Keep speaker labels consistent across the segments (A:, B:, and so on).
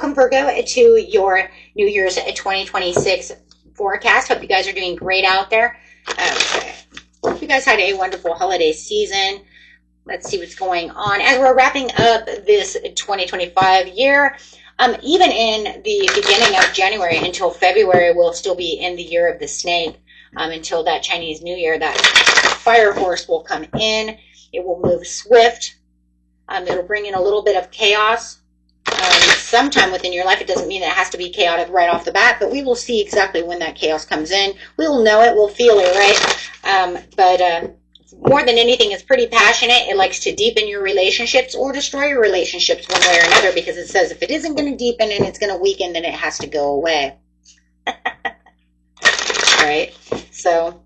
A: Welcome, Virgo, to your New Year's 2026 forecast. Hope you guys are doing great out there. Hope you guys had a wonderful holiday season. Let's see what's going on. As we're wrapping up this 2025 year, even in the beginning of January until February, we'll still be in the year of the snake. Until that Chinese New Year, that fire force will come in. It will move swift. It'll bring in a little bit of chaos sometime within your life. It doesn't mean that it has to be chaotic right off the bat, but we will see exactly when that chaos comes in. We will know it. We'll feel it, right? But more than anything, it's pretty passionate. It likes to deepen your relationships or destroy your relationships one way or another, because it says if it isn't going to deepen and it's going to weaken, then it has to go away. All right, so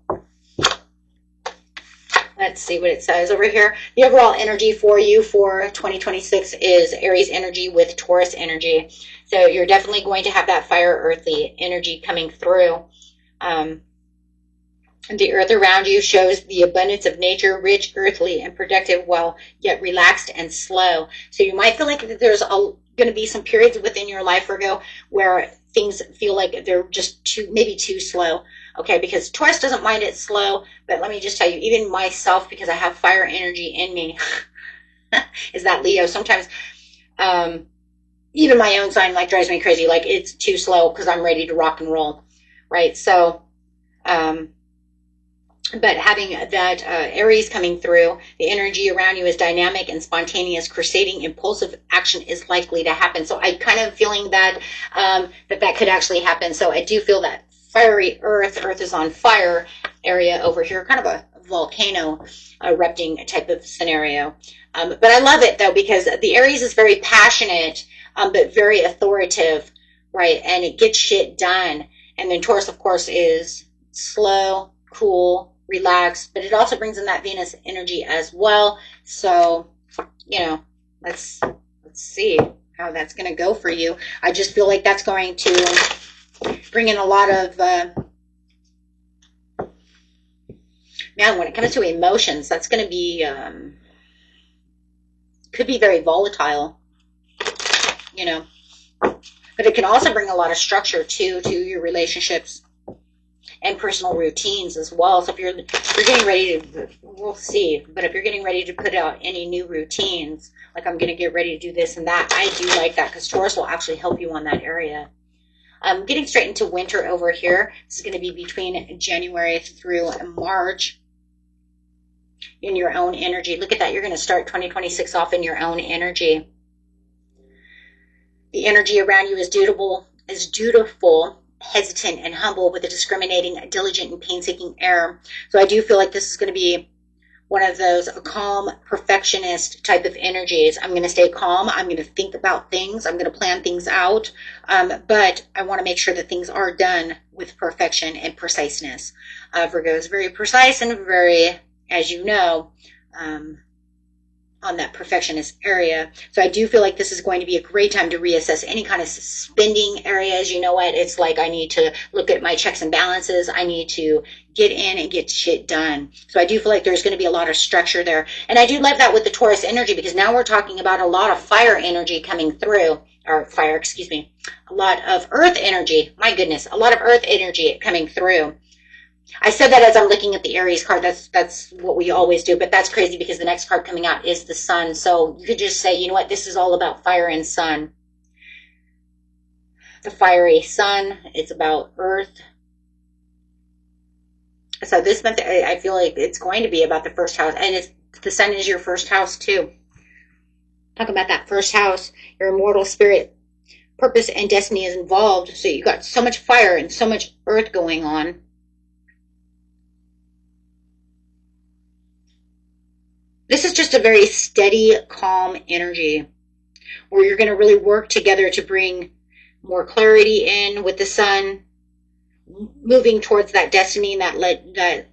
A: let's see what it says over here. The overall energy for you for 2026 is Aries energy with Taurus energy. So you're definitely going to have that fire earthly energy coming through. The earth around you shows the abundance of nature, rich, earthly, and productive, while yet relaxed and slow. So you might feel like there's going to be some periods within your life, Virgo, where things feel like they're just maybe too slow. Okay, because Taurus doesn't mind it slow, but let me just tell you, even myself, because I have fire energy in me, is that Leo. Sometimes even my own sign like drives me crazy, like it's too slow because I'm ready to rock and roll, right? So, but having that Aries coming through, the energy around you is dynamic and spontaneous, crusading, impulsive action is likely to happen. So I kind of feeling that that could actually happen. So I do feel that fiery earth is on fire area over here, kind of a volcano erupting type of scenario. But I love it though, because the Aries is very passionate, but very authoritative, right? And it gets shit done. And then Taurus, of course, is slow, cool, relaxed, but it also brings in that Venus energy as well. So, you know, let's see how that's going to go for you. I just feel like that's going to bring in a lot of man, when it comes to emotions, that's going to be could be very volatile, you know, but it can also bring a lot of structure to your relationships and personal routines as well. So if you're getting ready to, we'll see, but if you're getting ready to put out any new routines, like I'm going to get ready to do this and that, I do like that, because Taurus will actually help you on that area. Getting straight into winter over here. This is going to be between January through March in your own energy. Look at that. You're going to start 2026 off in your own energy. The energy around you is dutiful, hesitant, and humble, with a discriminating, diligent, and painstaking air. So I do feel like this is going to be one of those calm, perfectionist type of energies. I'm going to stay calm. I'm going to think about things. I'm going to plan things out. But I want to make sure that things are done with perfection and preciseness. Virgo is very precise and very, as you know, on that perfectionist area. So I do feel like this is going to be a great time to reassess any kind of spending areas. You know what? It's like I need to look at my checks and balances. I need to get in and get shit done. So I do feel like there's going to be a lot of structure there. And I do love that with the Taurus energy, because now we're talking about a lot of fire energy coming through, or fire, excuse me, a lot of earth energy. My goodness, a lot of earth energy coming through. I said that as I'm looking at the Aries card. That's what we always do, but that's crazy because the next card coming out is the sun. So you could just say, you know what, this is all about fire and sun. The fiery sun, it's about earth. So this month, I feel like it's going to be about the first house, and the sun is your first house too. Talk about that first house, your immortal spirit, purpose, and destiny is involved. So you got so much fire and so much earth going on. This is just a very steady, calm energy where you're going to really work together to bring more clarity in with the sun, moving towards that destiny, that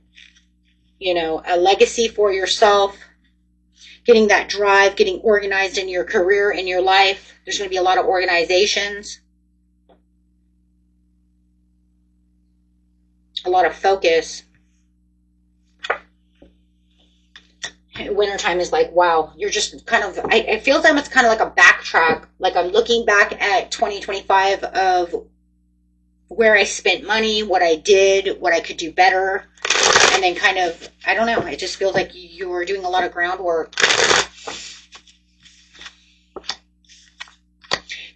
A: you know, a legacy for yourself, getting that drive, getting organized in your career, in your life. There's going to be a lot of organizations, a lot of focus. wintertime is like, wow, you're just kind of, I feel them, it's kind of like a backtrack. Like I'm looking back at 2025 of where I spent money, what I did, what I could do better. And then kind of, I don't know, it just feels like you're doing a lot of groundwork.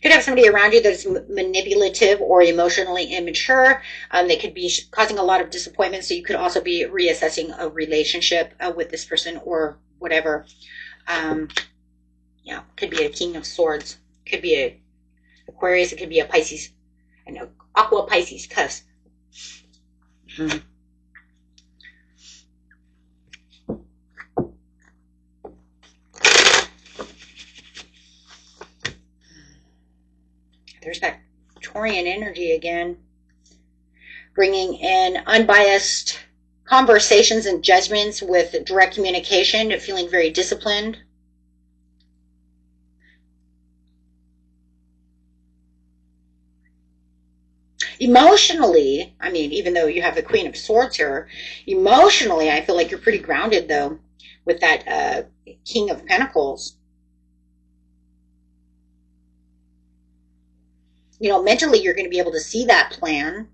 A: Could have somebody around you that's manipulative or emotionally immature. They could be causing a lot of disappointment. So you could also be reassessing a relationship with this person or whatever. Yeah, could be a King of Swords. Could be a Aquarius. It could be a Pisces. An Aqua Pisces cusp. Mm-hmm. There's that Taurian energy again, bringing in unbiased conversations and judgments with direct communication, feeling very disciplined. Emotionally, I mean, even though you have the Queen of Swords here, emotionally, I feel like you're pretty grounded, though, with that King of Pentacles. You know, mentally, you're going to be able to see that plan,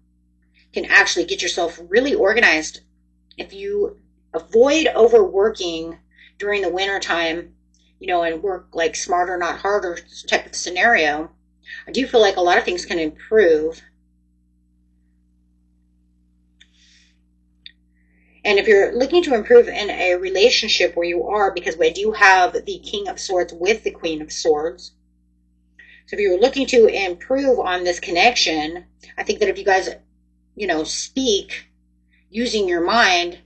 A: can actually get yourself really organized. If you avoid overworking during the winter time, you know, and work like smarter, not harder type of scenario, I do feel like a lot of things can improve. And if you're looking to improve in a relationship where you are, because we do have the King of Swords with the Queen of Swords, so if you're looking to improve on this connection, I think that if you guys, you know, speak using your mind,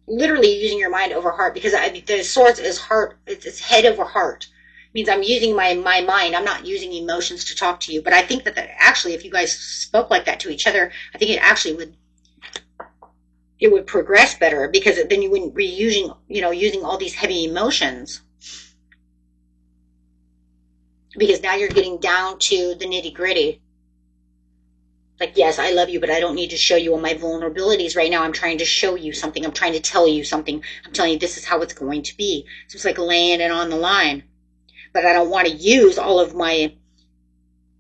A: literally using your mind over heart, because the Swords is heart, it's head over heart. It means I'm using my mind. I'm not using emotions to talk to you. But I think that actually, if you guys spoke like that to each other, I think it actually would progress better, because then you wouldn't be using all these heavy emotions. Because now you're getting down to the nitty gritty. Like, yes, I love you, but I don't need to show you all my vulnerabilities right now. I'm trying to show you something. I'm trying to tell you something. I'm telling you this is how it's going to be. So it's like laying it on the line. But I don't want to use all of my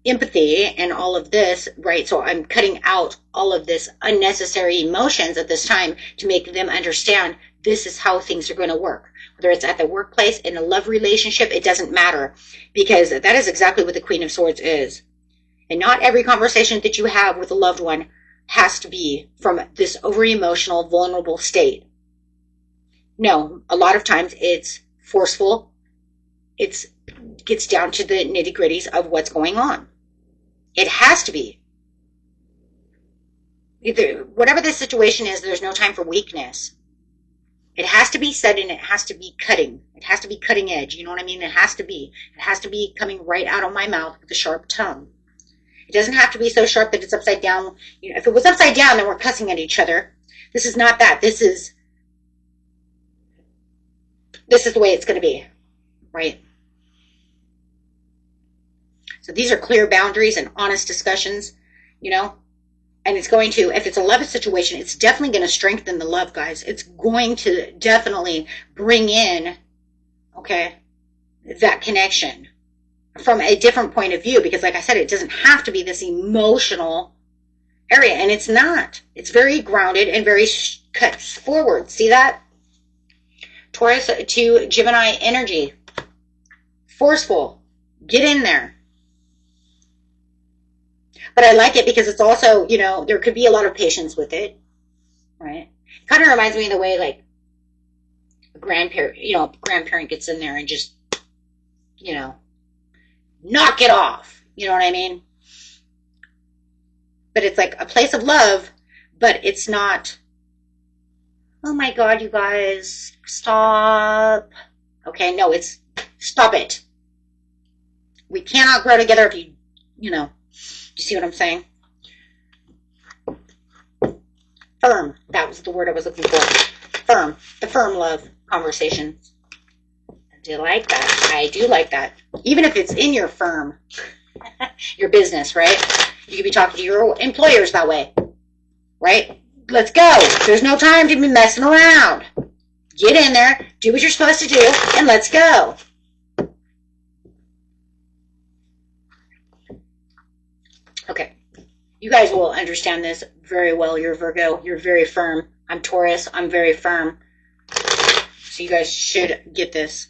A: empathy and all of this, right? So I'm cutting out all of this unnecessary emotions at this time to make them understand this is how things are going to work. Whether it's at the workplace, in a love relationship, it doesn't matter, because that is exactly what the Queen of Swords is. And not every conversation that you have with a loved one has to be from this over-emotional, vulnerable state. No, a lot of times it's forceful. It gets down to the nitty-gritties of what's going on. It has to be. Whatever the situation is, there's no time for weakness. It has to be said, and it has to be cutting. It has to be cutting edge. You know what I mean? It has to be. It has to be coming right out of my mouth with a sharp tongue. It doesn't have to be so sharp that it's upside down. You know, if it was upside down, then we're cussing at each other. This is not that. This is the way it's going to be, right? So these are clear boundaries and honest discussions, you know. And it's going to, if it's a love situation, it's definitely going to strengthen the love, guys. It's going to definitely bring in, okay, that connection from a different point of view. Because like I said, it doesn't have to be this emotional area. And it's not. It's very grounded and very cut forward. See that? Taurus to Gemini energy. Forceful. Get in there. But I like it because it's also, you know, there could be a lot of patience with it, right? It kind of reminds me of the way, like, a grandparent gets in there and just, you know, knock it off. You know what I mean? But it's like a place of love, but it's not, oh my God, you guys, stop. Okay, no, it's stop it. We cannot grow together if you know. You see what I'm saying? Firm. That was the word I was looking for. Firm. The firm love conversation. I do like that. I do like that. Even if it's in your firm, your business, right? You could be talking to your employers that way, right? Let's go. There's no time to be messing around. Get in there, do what you're supposed to do, and let's go. Okay. You guys will understand this very well. You're Virgo. You're very firm. I'm Taurus. I'm very firm. So you guys should get this.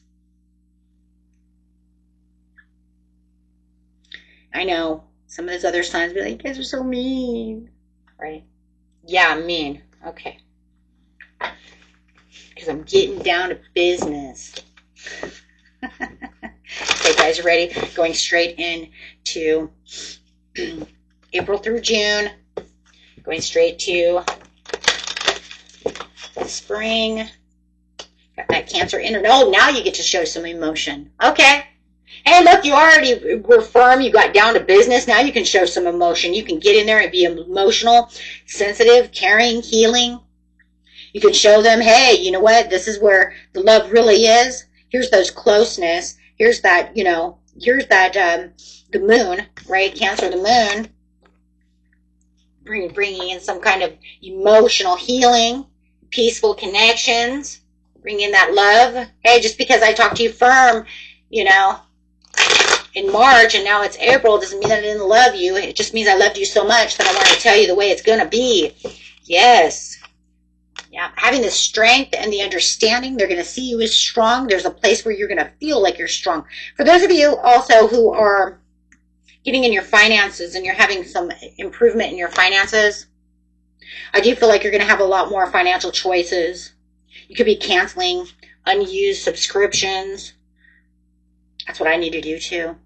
A: I know some of those other signs be like, you guys are so mean. Right? Yeah, mean. Okay. Because I'm getting down to business. Okay, guys, ready? Going straight into April through June. Going straight to spring. Got that Cancer energy. Oh, now you get to show some emotion. Okay. Hey, look, you already were firm. You got down to business. Now you can show some emotion. You can get in there and be emotional, sensitive, caring, healing. You can show them, hey, you know what? This is where the love really is. Here's those closeness. Here's that, here's that, the moon, right? Cancer, the moon. Bringing in some kind of emotional healing, peaceful connections. Bring in that love. Hey, just because I talked to you firm, in March and now it's April doesn't mean that I didn't love you. It just means I loved you so much that I want to tell you the way it's going to be. Yes. Yeah. Having the strength and the understanding, they're going to see you as strong. There's a place where you're going to feel like you're strong. For those of you also who are getting in your finances and you're having some improvement in your finances, I do feel like you're going to have a lot more financial choices. You could be canceling unused subscriptions. That's what I need to do too.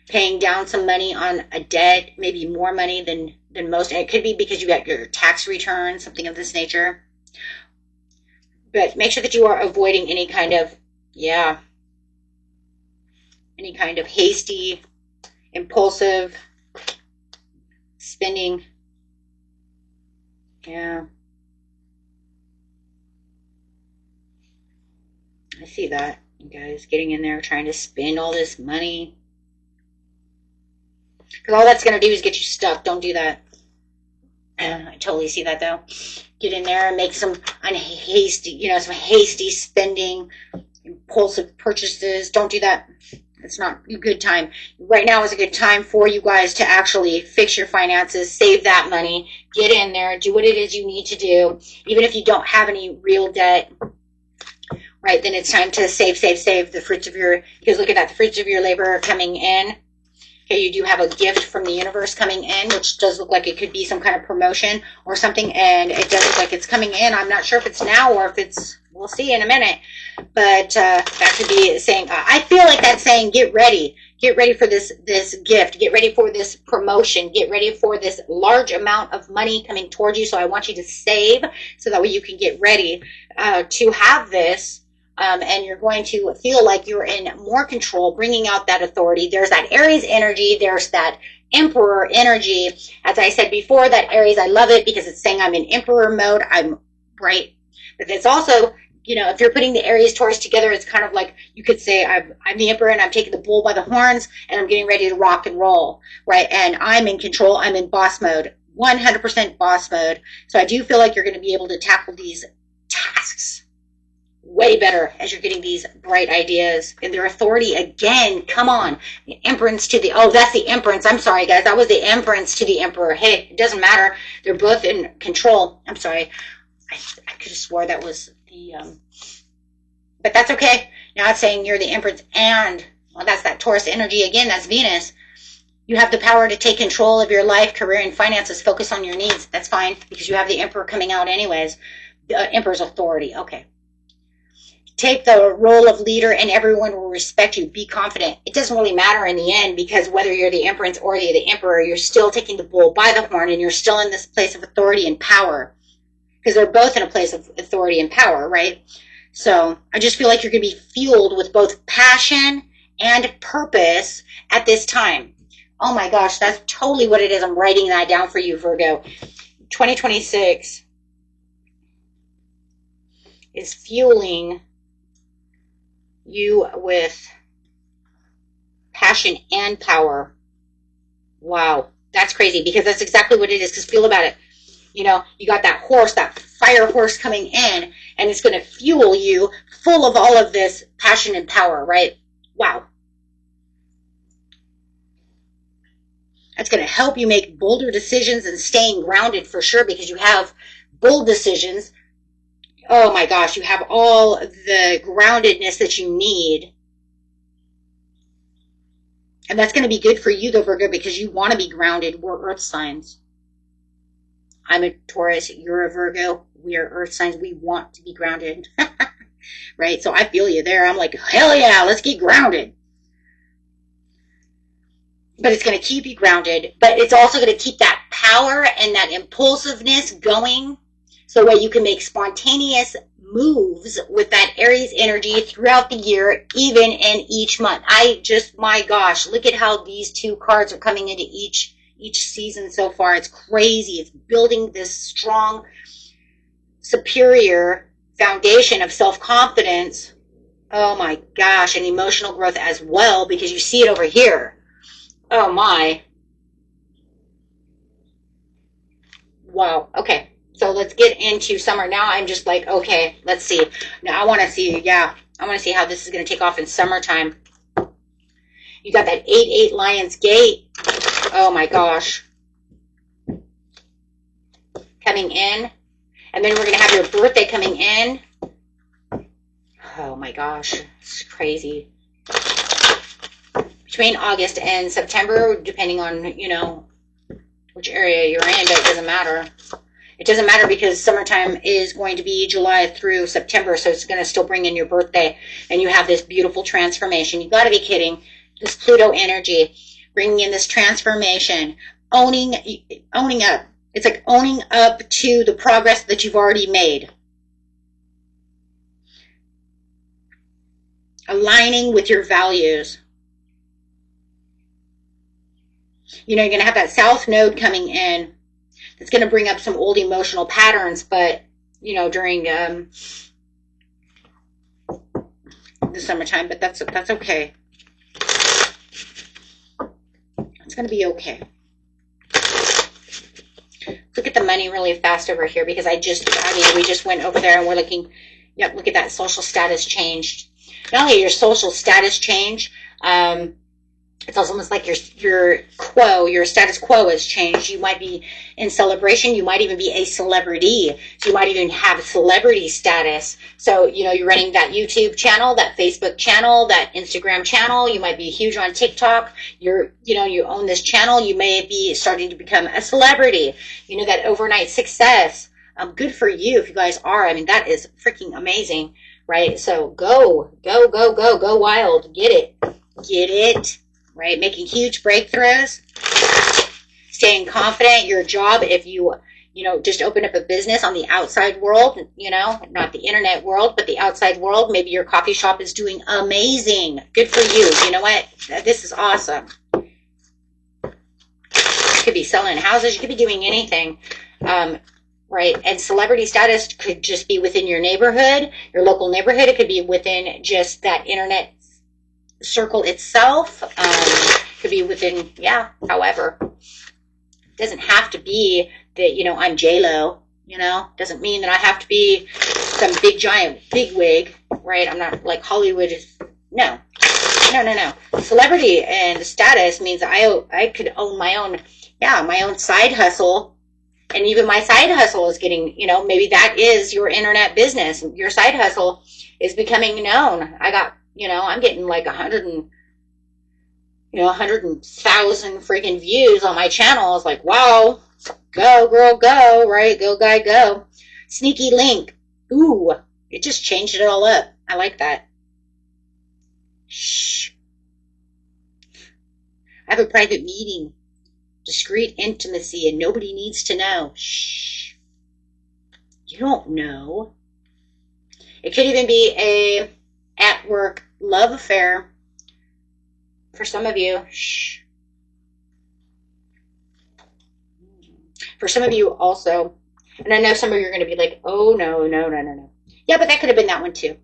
A: Paying down some money on a debt, maybe more money than most. And it could be because you got your tax return, something of this nature. But make sure that you are avoiding any kind of, hasty, impulsive spending. Yeah. I see that. You guys getting in there trying to spend all this money. Because all that's going to do is get you stuck. Don't do that. I totally see that though. Get in there and make some some hasty spending, impulsive purchases. Don't do that. It's not a good time. Right now is a good time for you guys to actually fix your finances, save that money, get in there, do what it is you need to do. Even if you don't have any real debt, right, then it's time to save the fruits of your, because look at that, the fruits of your labor are coming in. Okay, you do have a gift from the universe coming in, which does look like it could be some kind of promotion or something, and it does look like it's coming in. I'm not sure if it's now or if it's, we'll see in a minute, but that could be saying, I feel like that's saying, get ready for this gift, get ready for this promotion, get ready for this large amount of money coming towards you. So I want you to save so that way you can get ready to have this. And you're going to feel like you're in more control, bringing out that authority. There's that Aries energy. There's that Emperor energy. As I said before, that Aries, I love it because it's saying I'm in Emperor mode. I'm right. But it's also, if you're putting the Aries Taurus together, it's kind of like you could say I'm the Emperor and I'm taking the bull by the horns and I'm getting ready to rock and roll, right? And I'm in control. I'm in boss mode, 100% boss mode. So I do feel like you're going to be able to tackle these tasks way better as you're getting these bright ideas and their authority again. Come on. The Empress to the, that's the Empress. I'm sorry, guys. That was the Empress to the Emperor. Hey, it doesn't matter. They're both in control. I'm sorry. I could have swore that was the, but that's okay. Now it's saying you're the Empress and, that's that Taurus energy again. That's Venus. You have the power to take control of your life, career, and finances. Focus on your needs. That's fine because you have the Emperor coming out anyways. The Emperor's authority. Okay. Take the role of leader and everyone will respect you. Be confident. It doesn't really matter in the end because whether you're the Empress or the Emperor, you're still taking the bull by the horn and you're still in this place of authority and power because they're both in a place of authority and power, right? So I just feel like you're going to be fueled with both passion and purpose at this time. Oh my gosh, that's totally what it is. I'm writing that down for you, Virgo. 2026 is fueling you with passion and power. Wow, that's crazy because that's exactly what it is. Because feel about it. You got that horse, that fire horse coming in, And it's going to fuel you full of all of this passion and power, right? Wow. That's going to help you make bolder decisions and staying grounded for sure, because you have bold decisions. Oh my gosh, you have all the groundedness that you need. And that's going to be good for you though, Virgo, because you want to be grounded. We're earth signs. I'm a Taurus, you're a Virgo, we are earth signs. We want to be grounded. Right? So I feel you there. I'm like, hell yeah, let's get grounded. But it's going to keep you grounded, but it's also going to keep that power and that impulsiveness going, so that you can make spontaneous moves with that Aries energy throughout the year, even in each month. My gosh, look at how these two cards are coming into each season so far. It's crazy. It's building this strong, superior foundation of self-confidence. Oh my gosh, and emotional growth as well, because you see it over here. Oh my. Wow. Okay. So let's get into summer. Now I'm just like, okay, let's see. Now I want to see, I want to see how this is going to take off in summertime. You got that 8-8 Lion's Gate. Oh my gosh. Coming in. And then we're going to have your birthday coming in. Oh my gosh. It's crazy. Between August and September, depending on, you know, which area you're in, but it doesn't matter. It doesn't matter, because summertime is going to be July through September, so it's going to still bring in your birthday, and you have this beautiful transformation. You got to be kidding. This Pluto energy, bringing in this transformation, owning up. It's like owning up to the progress that you've already made. Aligning with your values. You know, you're going to have that South Node coming in. It's going to bring up some old emotional patterns, but, you know, during the summertime, but that's okay. It's going to be okay. Look at the money really fast over here, because we just went over there and we're looking, yep, look at that social status changed. Not only your social status change, it's almost like your status quo has changed. You might be in celebration. You might even be a celebrity. So you might even have celebrity status. So, you know, you're running that YouTube channel, that Facebook channel, that Instagram channel. You might be huge on TikTok. You own this channel. You may be starting to become a celebrity. You know, that overnight success. Good for you if you guys are. I mean, that is freaking amazing, right? So go wild. Get it. Right? Making huge breakthroughs, staying confident. Your job, if you just open up a business on the outside world, not the internet world, but the outside world, maybe your coffee shop is doing amazing. Good for you. You know what? This is awesome. You could be selling houses. You could be doing anything. Right? And celebrity status could just be within your neighborhood, your local neighborhood. It could be within just that internet circle itself. Could be within, however. It doesn't have to be that, I'm J-Lo, doesn't mean that I have to be some big giant big wig, right? I'm not like Hollywood is, no. Celebrity and status means I could own my own side hustle. And even my side hustle is getting, maybe that is your internet business. Your side hustle is becoming known. I got, I'm getting like 100,000 freaking views on my channel. I was like, wow, go girl, go, right? Go guy, go. Sneaky link. Ooh, it just changed it all up. I like that. Shh. I have a private meeting. Discreet intimacy, and nobody needs to know. Shh. You don't know. It could even be a at-work love affair for some of you. Shh. For some of you also, and I know some of you are going to be like, oh, no. Yeah, but that could have been that one too.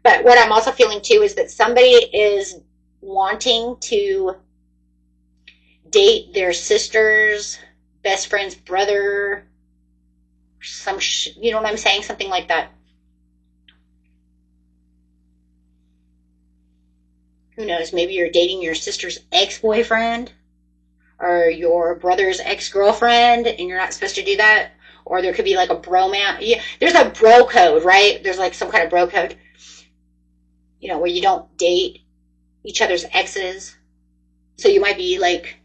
A: But what I'm also feeling too is that somebody is wanting to date their sister's best friend's brother, you know what I'm saying? Something like that. Who knows? Maybe you're dating your sister's ex-boyfriend or your brother's ex-girlfriend, and you're not supposed to do that. Or there could be like a bromance. Yeah, there's a bro code, right? There's like some kind of bro code, you know, where you don't date each other's exes. So you might be like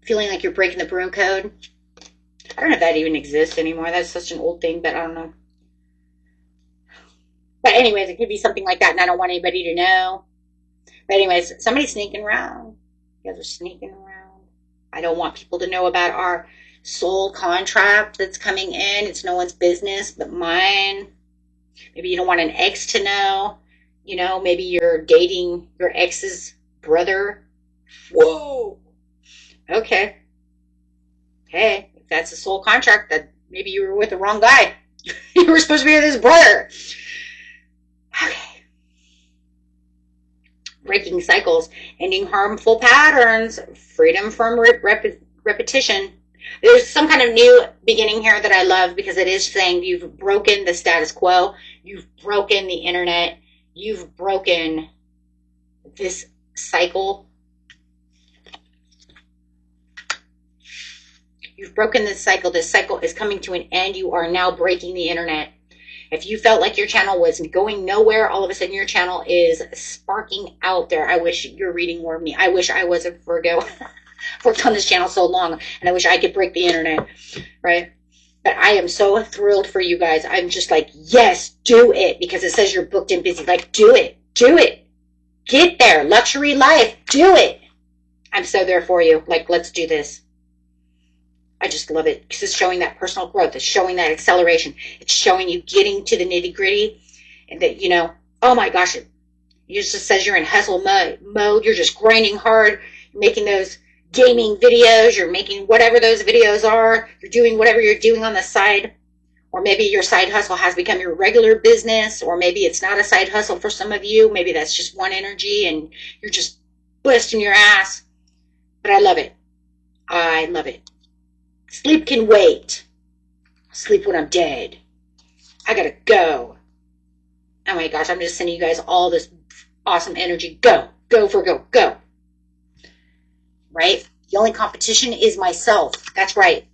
A: feeling like you're breaking the bro code. I don't know if that even exists anymore. That's such an old thing, but I don't know. But anyways, it could be something like that, and I don't want anybody to know. But anyways, somebody's sneaking around. You guys are sneaking around. I don't want people to know about our soul contract that's coming in. It's no one's business but mine. Maybe you don't want an ex to know. You know, maybe you're dating your ex's brother. Whoa. Okay. Hey, if that's a soul contract, that maybe you were with the wrong guy. You were supposed to be with his brother. Okay. Breaking cycles, ending harmful patterns, freedom from repetition. There's some kind of new beginning here that I love, because it is saying you've broken the status quo. You've broken the internet. You've broken this cycle. You've broken this cycle. This cycle is coming to an end. You are now breaking the internet. If you felt like your channel was going nowhere, all of a sudden your channel is sparking out there. I wish you're reading more of me. I wish I was a Virgo. I've worked on this channel so long, and I wish I could break the internet, right? But I am so thrilled for you guys. I'm just like, yes, do it, because it says you're booked and busy. Like, do it. Do it. Get there. Luxury life. Do it. I'm so there for you. Like, let's do this. I just love it, because it's showing that personal growth. It's showing that acceleration. It's showing you getting to the nitty gritty, and that, you know, oh my gosh, it just says you're in hustle mode. You're just grinding hard. You're making those gaming videos. You're making whatever those videos are. You're doing whatever you're doing on the side. Or maybe your side hustle has become your regular business, or maybe it's not a side hustle for some of you. Maybe that's just one energy and you're just busting your ass. But I love it. I love it. Sleep can wait. Sleep when I'm dead. I gotta go. Oh my gosh, I'm just sending you guys all this awesome energy. Go. Go, Virgo. Go. Right? The only competition is myself. That's right.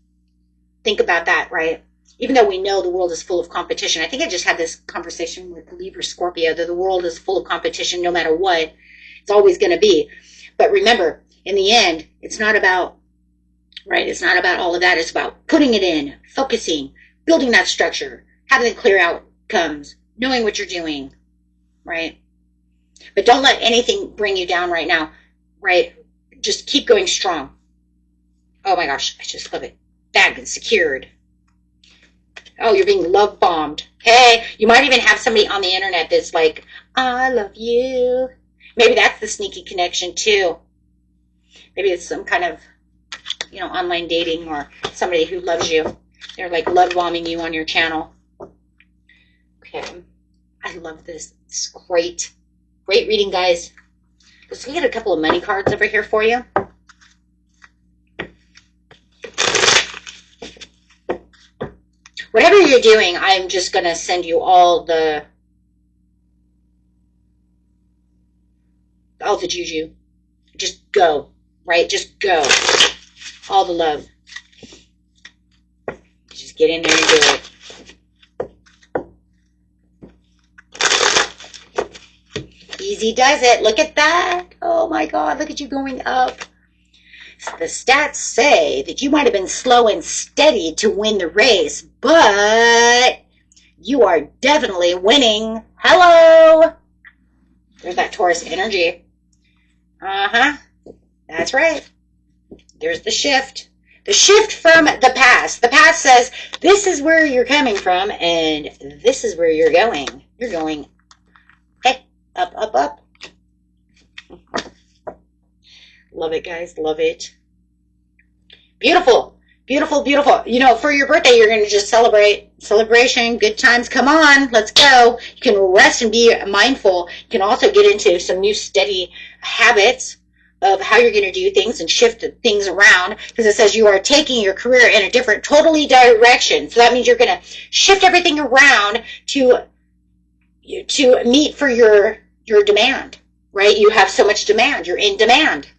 A: Think about that, right? Even though we know the world is full of competition. I think I just had this conversation with Libra Scorpio, that the world is full of competition no matter what. It's always going to be. But remember, in the end, it's not about, right? It's not about all of that. It's about putting it in, focusing, building that structure, having the clear outcomes, knowing what you're doing, right? But don't let anything bring you down right now, right? Just keep going strong. Oh my gosh, I just love it. Bagged and secured. Oh, you're being love bombed. Hey, you might even have somebody on the internet that's like, I love you. Maybe that's the sneaky connection too. Maybe it's some kind of, you know, online dating, or somebody who loves you. They're like love bombing you on your channel. Okay. I love this. It's great. Great reading, guys. Let's get a couple of money cards over here for you. Whatever you're doing, I'm just going to send you all the juju. Just go, right? Just go. All the love. Just get in there and do it. Easy does it. Look at that. Oh my God, look at you going up. The stats say that you might have been slow and steady to win the race, but you are definitely winning. Hello. There's that Taurus energy. Uh-huh. That's right. There's the shift. The shift from the past. The past says, this is where you're coming from, and this is where you're going. You're going, hey, up, up, up. Love it, guys. Love it. Beautiful. Beautiful, beautiful. You know, for your birthday, you're going to just celebrate. Celebration, good times. Come on, let's go. You can rest and be mindful. You can also get into some new steady habits of how you're going to do things and shift things around, because it says you are taking your career in a different, totally direction. So that means you're going to shift everything around to meet for your demand, right? You have so much demand. You're in demand.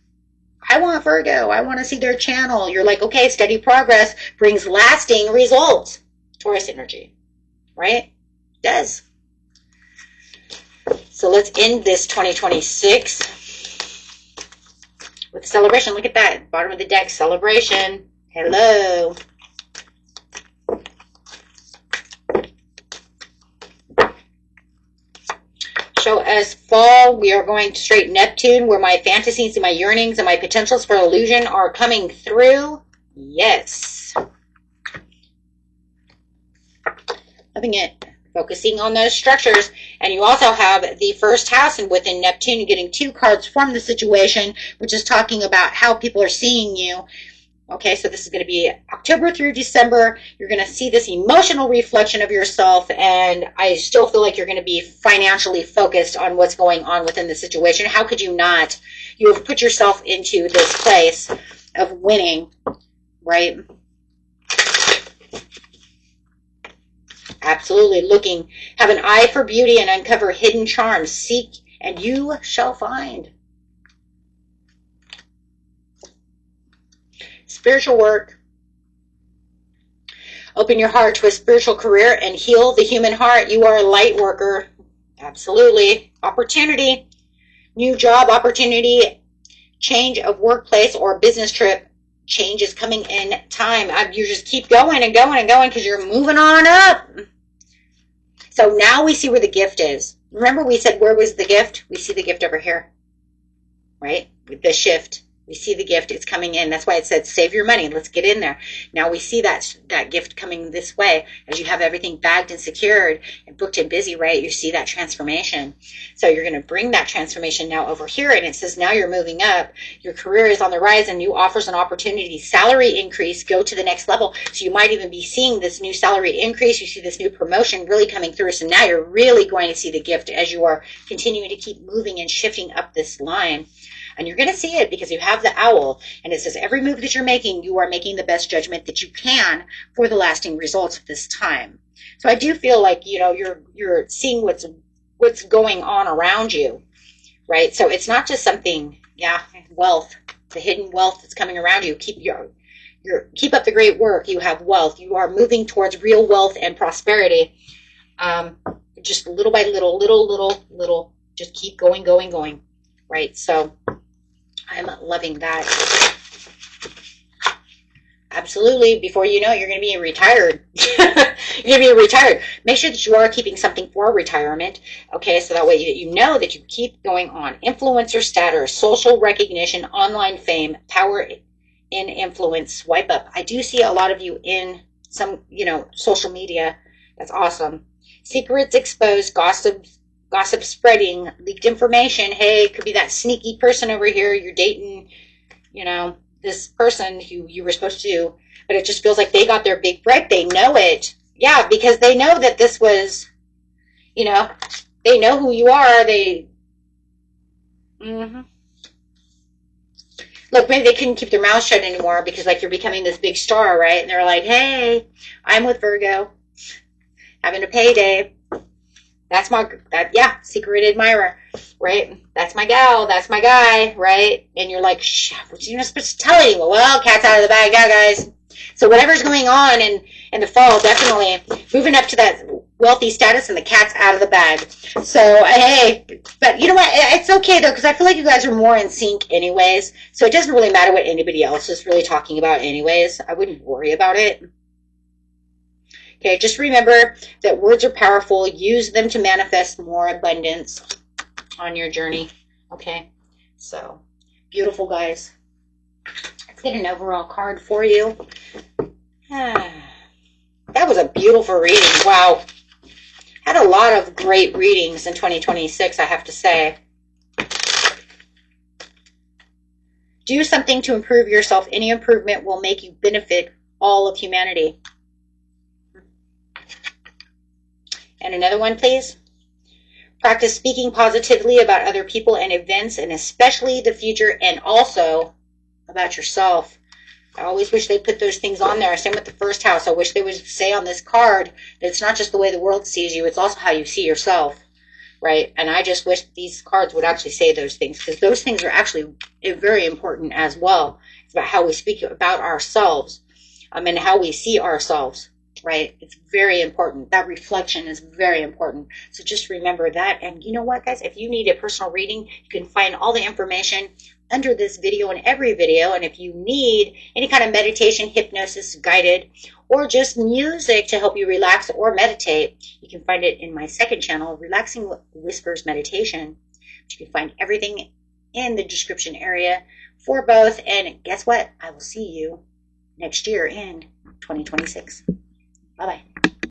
A: I want Virgo. I want to see their channel. You're like, okay, steady progress brings lasting results. Taurus energy, right? It does. So let's end this 2026 with celebration. Look at that. Bottom of the deck, celebration. Hello. Show us fall. We are going straight Neptune, where my fantasies and my yearnings and my potentials for illusion are coming through. Yes. Loving it. Focusing on those structures. And you also have the first house, and within Neptune, you're getting 2 cards from the situation, which is talking about how people are seeing you. Okay, so this is going to be October through December. You're going to see this emotional reflection of yourself, and I still feel like you're going to be financially focused on what's going on within the situation. How could you not? You have put yourself into this place of winning, right? Absolutely. Have an eye for beauty and uncover hidden charms. Seek and you shall find. Spiritual work. Open your heart to a spiritual career and heal the human heart. You are a light worker. Absolutely. Opportunity. New job opportunity. Change of workplace or business trip. Change is coming in time. You just keep going and going and going because you're moving on up. So now we see where the gift is. Remember we said, where was the gift? We see the gift over here, right? With the shift. We see the gift. It's coming in. That's why it said, save your money. Let's get in there. Now we see that gift coming this way as you have everything bagged and secured and booked and busy, right? You see that transformation. So you're going to bring that transformation now over here. And it says, now you're moving up. Your career is on the rise and new offers and opportunities. Salary increase. Go to the next level. So you might even be seeing this new salary increase. You see this new promotion really coming through. So now you're really going to see the gift as you are continuing to keep moving and shifting up this line. And you're going to see it because you have the owl. And it says every move that you're making, you are making the best judgment that you can for the lasting results of this time. So I do feel like, you know, you're seeing what's going on around you, right? So it's not just something, wealth, the hidden wealth that's coming around you. Keep up the great work. You have wealth. You are moving towards real wealth and prosperity. Just little by little, just keep going, right? So I'm loving that. Absolutely. Before you know it, you're going to be retired. You're going to be retired. Make sure that you are keeping something for retirement. Okay, so that way you know that you keep going on. Influencer status, social recognition, online fame, power in influence, swipe up. I do see a lot of you in some, social media. That's awesome. Secrets exposed, gossip spreading, leaked information. Hey, it could be that sneaky person over here. You're dating, this person who you were supposed to, but it just feels like they got their big break. They know it. Yeah, because they know that this was, they know who you are. Look, maybe they couldn't keep their mouth shut anymore because you're becoming this big star, right? And they're like, hey, I'm with Virgo, having a payday. That's secret admirer, right? That's my gal, that's my guy, right? And you're like, shh, you're not supposed to tell anyone. Well, cat's out of the bag, guys. So whatever's going on in the fall, definitely moving up to that wealthy status and the cat's out of the bag. So, hey, but you know what? It's okay, though, because I feel like you guys are more in sync anyways. So it doesn't really matter what anybody else is really talking about anyways. I wouldn't worry about it. Okay, just remember that words are powerful. Use them to manifest more abundance on your journey. Okay, so beautiful, guys. Let's get an overall card for you. That was a beautiful reading. Wow. Had a lot of great readings in 2026, I have to say. Do something to improve yourself. Any improvement will make you benefit all of humanity. And another one, please. Practice speaking positively about other people and events, and especially the future, and also about yourself. I always wish they'd put those things on there. Same with the first house. I wish they would say on this card that it's not just the way the world sees you, it's also how you see yourself. right? And I just wish these cards would actually say those things, because those things are actually very important as well. It's about how we speak about ourselves, and how we see ourselves, right? It's very important. That reflection is very important. So just remember that. And you know what, guys? If you need a personal reading, you can find all the information under this video and every video. And if you need any kind of meditation, hypnosis, guided, or just music to help you relax or meditate, you can find it in my second channel, Relaxing Whispers Meditation. You can find everything in the description area for both. And guess what? I will see you next year in 2026. Bye-bye.